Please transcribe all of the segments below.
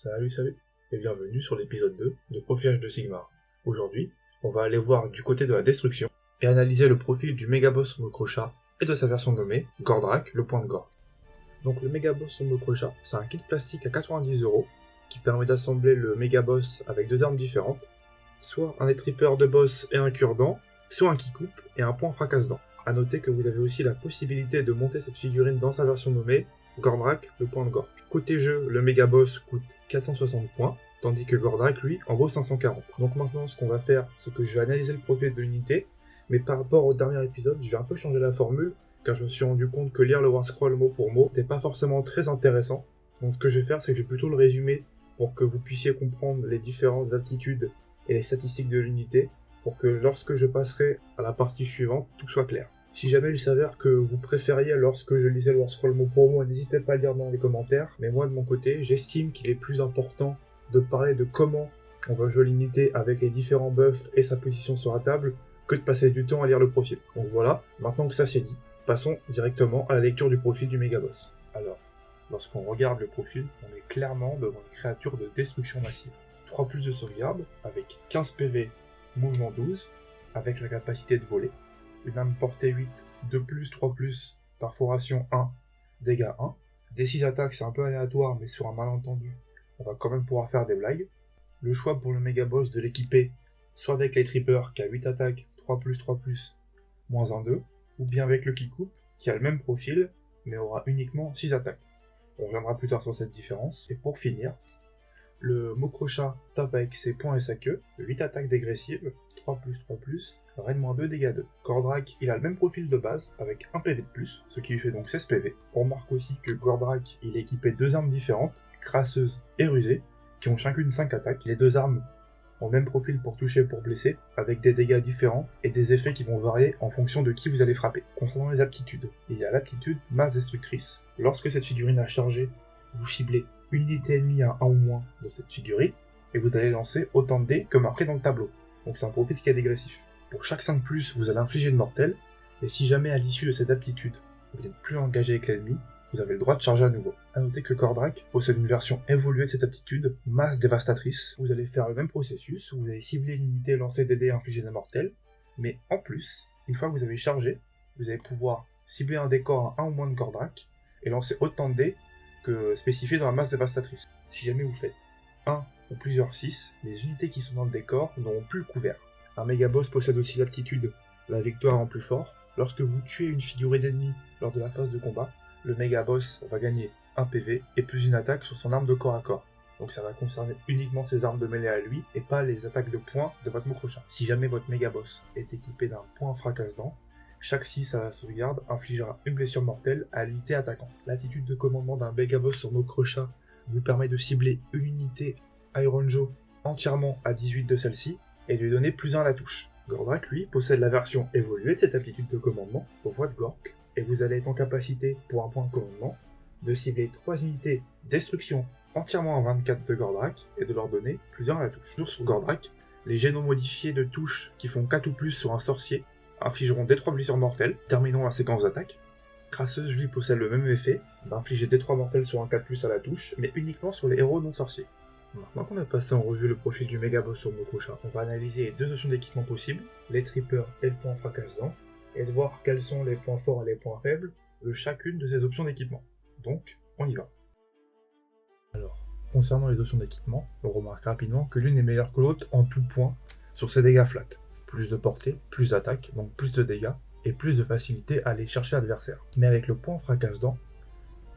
Salut, et bienvenue sur l'épisode 2 de Profilage de Sigmar. Aujourd'hui, on va aller voir du côté de la destruction et analyser le profil du mégaboss Mokrocha et de sa version nommée Gordrakk, le point de Gork. Donc le mégaboss Mokrocha, c'est un kit plastique à 90€ qui permet d'assembler le mégaboss avec deux armes différentes, soit un étripeur de boss et un cure-dent, soit un qui-coupe et un point fracasse-dent. A noter que vous avez aussi la possibilité de monter cette figurine dans sa version nommée Gordrakk, le point de Gork. Côté jeu, le mégaboss coûte 460 points, tandis que Gordrakk, lui, en vaut 540. Donc maintenant, ce qu'on va faire, c'est que je vais analyser le profil de l'unité, mais par rapport au dernier épisode, je vais un peu changer la formule, car je me suis rendu compte que lire le Warscroll mot pour mot, n'était pas forcément très intéressant. Donc ce que je vais faire, c'est que je vais plutôt le résumer pour que vous puissiez comprendre les différentes aptitudes et les statistiques de l'unité, pour que lorsque je passerai à la partie suivante, tout soit clair. Si jamais il s'avère que vous préfériez lorsque je lisais le Warscroll mot pour mot, n'hésitez pas à le dire dans les commentaires, mais moi de mon côté, j'estime qu'il est plus important de parler de comment on va jouer l'unité avec les différents buffs et sa position sur la table, que de passer du temps à lire le profil. Donc voilà, maintenant que ça c'est dit, passons directement à la lecture du profil du mégaboss. Alors, lorsqu'on regarde le profil, on est clairement devant une créature de destruction massive. 3 plus de sauvegarde, avec 15 PV, mouvement 12, avec la capacité de voler. Une arme portée 8, 2+, 3+, perforation 1, dégâts 1. Des 6 attaques, c'est un peu aléatoire, mais sur un malentendu, on va quand même pouvoir faire des blagues. Le choix pour le mégaboss de l'équiper, soit avec les trippers qui a 8 attaques, 3+, 3+, moins 1, 2, ou bien avec le qui-coupe, qui a le même profil, mais aura uniquement 6 attaques. On reviendra plus tard sur cette différence. Et pour finir, le Mokrocha tape avec ses poings et sa queue, 8 attaques dégressives, 3+, 3+, raid-2, dégâts 2. Gordrakk, il a le même profil de base, avec 1 PV de plus, ce qui lui fait donc 16 PV. On remarque aussi que Gordrakk, il est équipé de 2 armes différentes, crasseuse et rusée, qui ont chacune 5 attaques. Les 2 armes ont le même profil pour toucher et pour blesser, avec des dégâts différents et des effets qui vont varier en fonction de qui vous allez frapper. Concernant les aptitudes, il y a l'aptitude masse destructrice. Lorsque cette figurine a chargé, vous ciblez une unité ennemie à 1 ou moins de cette figurine, et vous allez lancer autant de dés que marqué dans le tableau. Donc c'est un profil qui est dégressif. Pour chaque 5+, vous allez infliger une mortelle, et si jamais à l'issue de cette aptitude, vous n'êtes plus engagé avec l'ennemi, vous avez le droit de charger à nouveau. A noter que Gordrakk possède une version évoluée de cette aptitude, masse dévastatrice. Vous allez faire le même processus, où vous allez cibler une unité, lancer des dés et infliger des mortelles, mais en plus, une fois que vous avez chargé, vous allez pouvoir cibler un décor à 1 ou moins de Gordrakk, et lancer autant de dés que spécifié dans la masse dévastatrice. Si jamais vous faites 1 ou plusieurs 6, les unités qui sont dans le décor n'auront plus le couvert. Un mégaboss possède aussi l'aptitude la victoire en plus fort. Lorsque vous tuez une figurine ennemie lors de la phase de combat, le mégaboss va gagner 1 PV et plus une attaque sur son arme de corps à corps. Donc ça va concerner uniquement ses armes de mêlée à lui et pas les attaques de poing de votre Mokrocha. Si jamais votre mégaboss est équipé d'un point fracasse-dent, chaque 6 à la sauvegarde infligera une blessure mortelle à l'unité attaquante. L'attitude de commandement d'un mégaboss sur Mokrocha vous permet de cibler une unité Iron Joe entièrement à 18 de celle-ci et de lui donner +1 à la touche. Gordrakk, lui, possède la version évoluée de cette aptitude de commandement, aux voix de Gork, et vous allez être en capacité, pour un point de commandement, de cibler 3 unités destruction entièrement en 24 de Gordrakk et de leur donner +1 à la touche. Toujours sur Gordrakk, les génome modifiés de touche qui font 4 ou plus sur un sorcier infligeront des 3 blessures mortelles, terminant la séquence d'attaque. Crasseuse, lui, possède le même effet, d'infliger des 3 mortels sur un 4+, à la touche, mais uniquement sur les héros non sorciers. Maintenant qu'on a passé en revue le profil du mégaboss sur Mokrocha, on va analyser les 2 options d'équipement possibles, les trippers et le point fracasse-dent, et de voir quels sont les points forts et les points faibles de chacune de ces options d'équipement. Donc, on y va. Alors, concernant les options d'équipement, on remarque rapidement que l'une est meilleure que l'autre en tout point sur ses dégâts flat. Plus de portée, plus d'attaque, donc plus de dégâts, et plus de facilité à aller chercher l'adversaire. Mais avec le point fracasse-dent,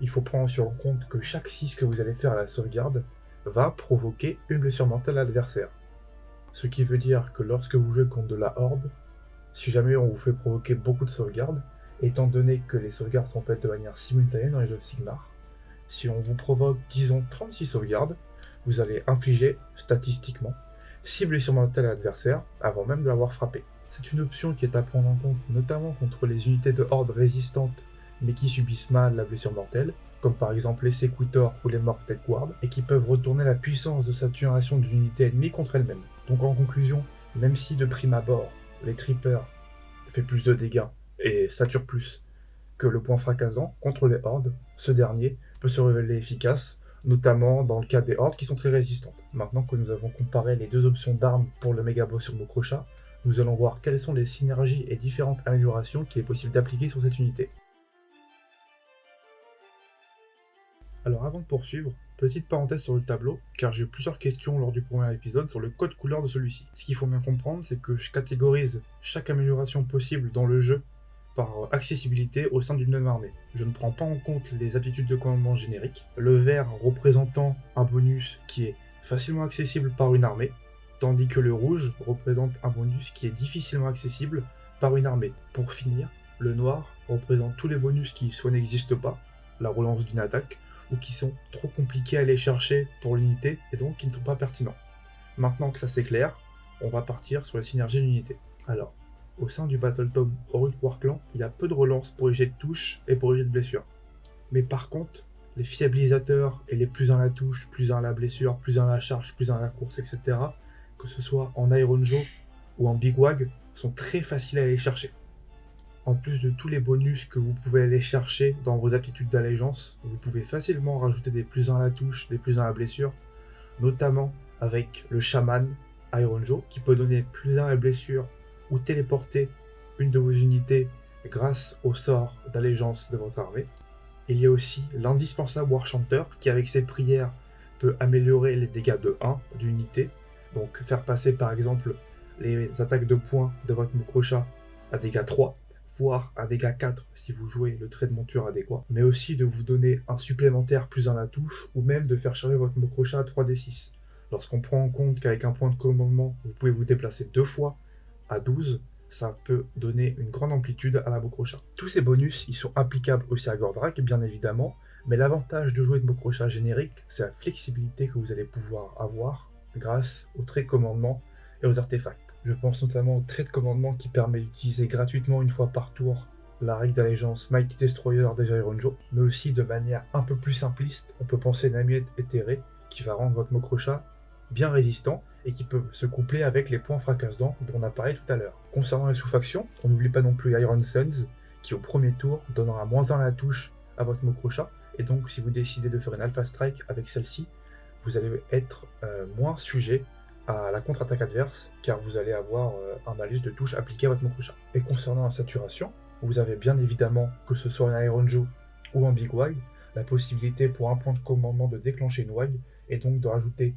il faut prendre sur compte que chaque 6 que vous allez faire à la sauvegarde va provoquer une blessure mortelle à l'adversaire. Ce qui veut dire que lorsque vous jouez contre de la horde, si jamais on vous fait provoquer beaucoup de sauvegardes, étant donné que les sauvegardes sont faites de manière simultanée dans les jeux de Sigmar, si on vous provoque, disons, 36 sauvegardes, vous allez infliger, statistiquement, 6 blessures mortelles à l'adversaire avant même de l'avoir frappé. C'est une option qui est à prendre en compte notamment contre les unités de horde résistantes mais qui subissent mal la blessure mortelle, comme par exemple les Sequitor ou les Mortec Ward, et qui peuvent retourner la puissance de saturation d'une unité ennemie contre elle-même. Donc en conclusion, même si de prime abord, les Trippers fait plus de dégâts et sature plus que le point fracassant contre les hordes, ce dernier peut se révéler efficace notamment dans le cas des hordes qui sont très résistantes. Maintenant que nous avons comparé les deux options d'armes pour le méga-boss sur Mokrocha, nous allons voir quelles sont les synergies et différentes améliorations qu'il est possible d'appliquer sur cette unité. Alors avant de poursuivre, petite parenthèse sur le tableau, car j'ai eu plusieurs questions lors du premier épisode sur le code couleur de celui-ci. Ce qu'il faut bien comprendre, c'est que je catégorise chaque amélioration possible dans le jeu par accessibilité au sein d'une même armée. Je ne prends pas en compte les aptitudes de commandement génériques, le vert représentant un bonus qui est facilement accessible par une armée, tandis que le rouge représente un bonus qui est difficilement accessible par une armée. Pour finir, le noir représente tous les bonus qui soit n'existent pas, la relance d'une attaque, ou qui sont trop compliqués à aller chercher pour l'unité et donc qui ne sont pas pertinents. Maintenant que ça c'est clair, on va partir sur la synergie de l'unité. Alors, au sein du Battle Tome Horus War Clan, il y a peu de relance pour les jets de touche et pour les jets de blessure. Mais par contre, les fiabilisateurs et les plus 1 à la touche, plus 1 à la blessure, plus 1 à la charge, plus 1 à la course, etc., que ce soit en Iron Joe ou en Big Wag, sont très faciles à aller chercher. En plus de tous les bonus que vous pouvez aller chercher dans vos aptitudes d'allégeance, vous pouvez facilement rajouter des plus 1 à la touche, des plus 1 à la blessure, notamment avec le Shaman Iron Joe, qui peut donner plus 1 à la blessure ou téléporter une de vos unités grâce au sort d'allégeance de votre armée. Il y a aussi l'indispensable War Chanter, qui avec ses prières peut améliorer les dégâts de 1 d'unité, donc faire passer par exemple les attaques de poing de votre Mokrocha à dégâts 3, voire à dégâts 4 si vous jouez le trait de monture adéquat, mais aussi de vous donner un supplémentaire plus 1 à la touche, ou même de faire charger votre Mokrocha à 3d6. Lorsqu'on prend en compte qu'avec un point de commandement, vous pouvez vous déplacer 2 fois à 12, ça peut donner une grande amplitude à la Mokrocha. Tous ces bonus, ils sont applicables aussi à Gordrakk, bien évidemment, mais l'avantage de jouer de Mokrocha générique, c'est la flexibilité que vous allez pouvoir avoir grâce aux traits de commandement et aux artefacts. Je pense notamment au trait de commandement qui permet d'utiliser gratuitement une fois par tour la règle d'allégeance Mighty Destroyer des Iron Joe, mais aussi de manière un peu plus simpliste, on peut penser à une amulette éthérée qui va rendre votre Mokrocha bien résistant et qui peut se coupler avec les points fracasse-dents dont on a parlé tout à l'heure. Concernant les sous-factions, on n'oublie pas non plus Iron Suns qui au premier tour donnera -1 à la touche à votre Mokrocha, et donc si vous décidez de faire une Alpha Strike avec celle-ci, vous allez être moins sujet à la contre-attaque adverse, car vous allez avoir un malus de touche appliqué à votre Mokrocha. Et concernant la saturation, vous avez bien évidemment, que ce soit en Iron Joe ou en Big Wag, la possibilité pour un point de commandement de déclencher une Wag, et donc de rajouter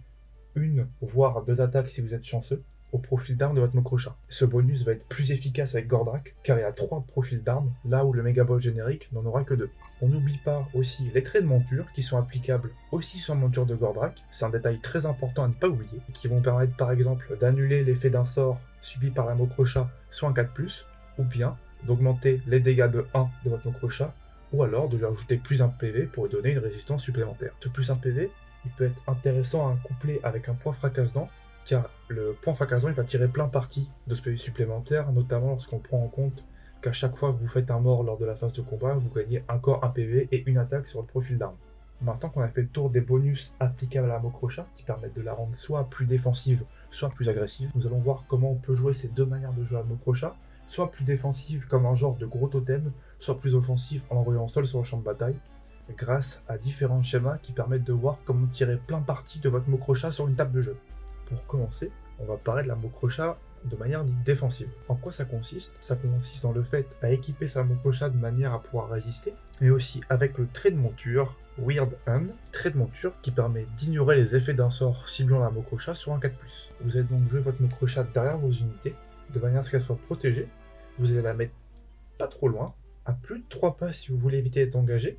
une, voire 2 attaques si vous êtes chanceux, au profil d'armes de votre Mokrocha. Ce bonus va être plus efficace avec Gordrakk, car il y a 3 profils d'armes, là où le Megaboss générique n'en aura que 2. On n'oublie pas aussi les traits de monture, qui sont applicables aussi sur la monture de Gordrakk, c'est un détail très important à ne pas oublier, qui vont permettre par exemple d'annuler l'effet d'un sort subi par la Mokrocha, soit un 4+, ou bien d'augmenter les dégâts de 1 de votre Mokrocha, ou alors de lui ajouter plus 1 PV pour lui donner une résistance supplémentaire. Ce plus 1 PV, il peut être intéressant à coupler avec un point fracasse-dents, car le point fracasse-dents il va tirer plein parti de ce PV supplémentaire, notamment lorsqu'on prend en compte qu'à chaque fois que vous faites un mort lors de la phase de combat, vous gagnez encore un PV et une attaque sur le profil d'arme. Maintenant qu'on a fait le tour des bonus applicables à la Mokrocha, qui permettent de la rendre soit plus défensive, soit plus agressive, nous allons voir comment on peut jouer ces deux manières de jouer à la Mokrocha, soit plus défensive comme un genre de gros totem, soit plus offensive en l'envoyant seul sur le champ de bataille, grâce à différents schémas qui permettent de voir comment tirer plein parti de votre Mokrocha sur une table de jeu. Pour commencer, on va parler de la Mokrocha de manière dite défensive. En quoi ça consiste? Ça consiste dans le fait à équiper sa Mokrocha de manière à pouvoir résister, mais aussi avec le trait de monture Weird Hand, trait de monture qui permet d'ignorer les effets d'un sort ciblant la Mokrocha sur un 4+. Vous allez donc jouer votre Mokrocha derrière vos unités, de manière à ce qu'elle soit protégée. Vous allez la mettre pas trop loin, à plus de 3 pas si vous voulez éviter d'être engagé,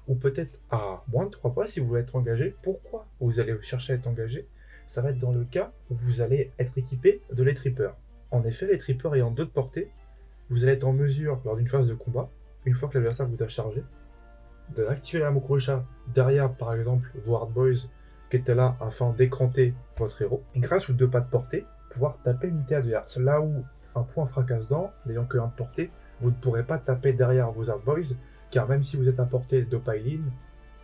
ou peut-être à moins de 3 pas si vous voulez être engagé. Pourquoi vous allez chercher à être engagé? Ça va être dans le cas où vous allez être équipé de les Trippers. En effet, les Trippers ayant 2 de portée, vous allez être en mesure, lors d'une phase de combat, une fois que l'adversaire vous a chargé, de activer la Mokrocha derrière, par exemple, vos Hard Boys qui étaient là afin d'écranter votre héros, et grâce aux 2 pas de portée, pouvoir taper une unité adverse. Là où un point fracasse-dents, n'ayant que 1 de portée, vous ne pourrez pas taper derrière vos Hard Boys, car même si vous êtes à portée de pile-in,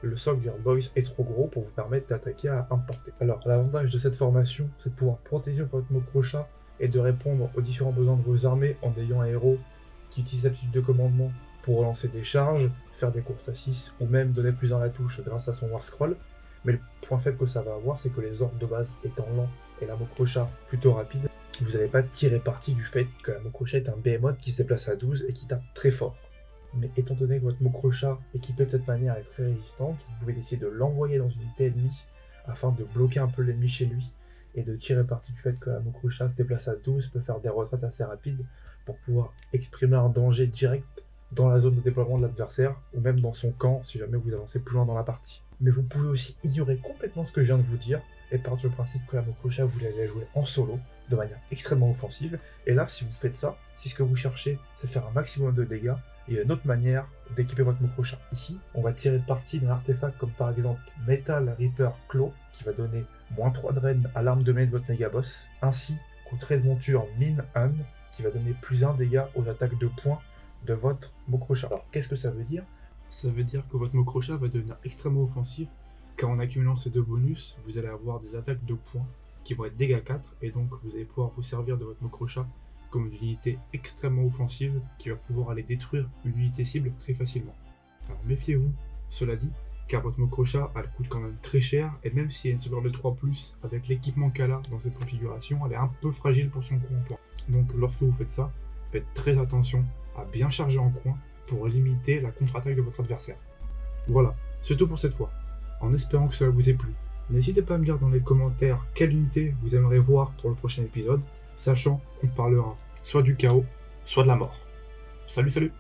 le socle du Hard Boys est trop gros pour vous permettre d'attaquer à 1 de portée. Alors, l'avantage de cette formation, c'est de pouvoir protéger votre Mokrocha et de répondre aux différents besoins de vos armées en ayant un héros qui utilise l'aptitude de commandement pour lancer des charges, faire des courses à 6 ou même donner plus 1 à la touche grâce à son War Scroll. Mais le point faible que ça va avoir, c'est que les orques de base étant lents et la Mokrocha plutôt rapide, vous n'allez pas tirer parti du fait que la Mokrocha est un behemoth qui se déplace à 12 et qui tape très fort. Mais étant donné que votre Mokrocha équipé de cette manière est très résistante, vous pouvez décider de l'envoyer dans une unité ennemie afin de bloquer un peu l'ennemi chez lui et de tirer parti du fait que la Mokrocha se déplace à 12, peut faire des retraites assez rapides pour pouvoir exprimer un danger direct dans la zone de déploiement de l'adversaire ou même dans son camp si jamais vous avancez plus loin dans la partie. Mais vous pouvez aussi ignorer complètement ce que je viens de vous dire et partir du principe que la Mokrocha vous l'allez jouer en solo de manière extrêmement offensive. Et là, si vous faites ça, si ce que vous cherchez c'est faire un maximum de dégâts, il y a une autre manière d'équiper votre Mokrocha. Ici, on va tirer parti d'un artefact comme par exemple Metal Reaper Claw qui va donner -3 drain à l'arme de main de votre mégaboss, ainsi qu'au trait de monture Min Un qui va donner +1 dégâts aux attaques de poing de votre Mokrocha. Alors qu'est-ce que ça veut dire? Ça veut dire que votre Mokrocha va devenir extrêmement offensif, car en accumulant ces deux bonus, vous allez avoir des attaques de poing qui vont être dégâts 4, et donc vous allez pouvoir vous servir de votre Mokrocha comme une unité extrêmement offensive qui va pouvoir aller détruire une unité cible très facilement. Alors méfiez-vous, cela dit, car votre Mokrocha elle coûte quand même très cher, et même si elle a une sauvegarde de 3+, avec l'équipement qu'elle a dans cette configuration, elle est un peu fragile pour son coup en poing. Donc lorsque vous faites ça, faites très attention à bien charger en coin pour limiter la contre-attaque de votre adversaire. Voilà, c'est tout pour cette fois. En espérant que cela vous ait plu, n'hésitez pas à me dire dans les commentaires quelle unité vous aimeriez voir pour le prochain épisode, sachant qu'on parlera soit du chaos, soit de la mort. Salut, salut!